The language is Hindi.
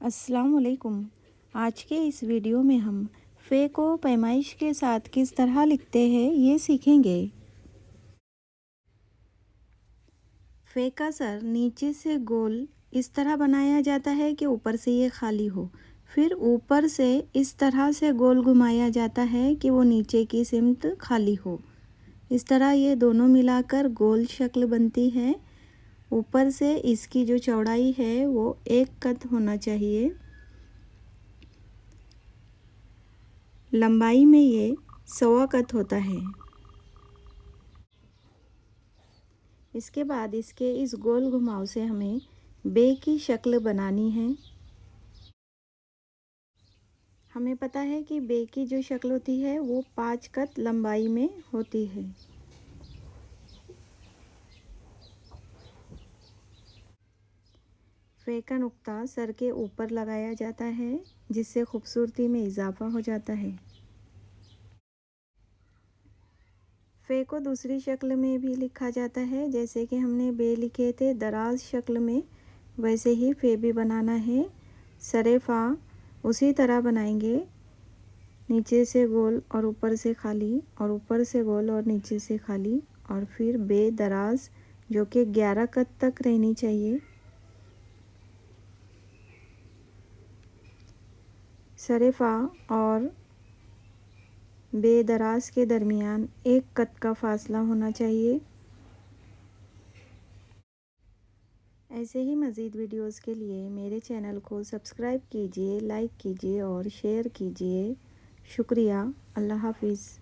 अस्सलाम वालेकुम। आज के इस वीडियो में हम फ़े को पैमाइश के साथ किस तरह लिखते हैं ये सीखेंगे। फ़े का सर नीचे से गोल इस तरह बनाया जाता है कि ऊपर से ये खाली हो। फिर ऊपर से इस तरह से गोल घुमाया जाता है कि वो नीचे की सिमत खाली हो। इस तरह ये दोनों मिलाकर गोल शक्ल बनती है। ऊपर से इसकी जो चौड़ाई है वो 1 कत होना चाहिए। लंबाई में ये 1.25 कत होता है। इसके बाद इसके इस गोल घुमाव से हमें बे की शक्ल बनानी है। हमें पता है कि बे की जो शक्ल होती है वो 5 कत लंबाई में होती है। फ़े का नुक्ता सर के ऊपर लगाया जाता है जिससे खूबसूरती में इजाफा हो जाता है। फ़े को दूसरी शक्ल में भी लिखा जाता है, जैसे कि हमने बे लिखे थे दराज शक्ल में, वैसे ही फ़े भी बनाना है। सरे फ़ा उसी तरह बनाएंगे, नीचे से गोल और ऊपर से खाली, और ऊपर से गोल और नीचे से खाली, और फिर बे दराज जो कि 11 कत तक रहनी चाहिए। सरे फ़ा और बे दराज के दरमियान 1 कत का फासला होना चाहिए। ऐसे ही मज़ीद वीडियोस के लिए मेरे चैनल को सब्सक्राइब कीजिए, लाइक कीजिए और शेयर कीजिए। शुक्रिया। अल्लाह हाफ़िज़।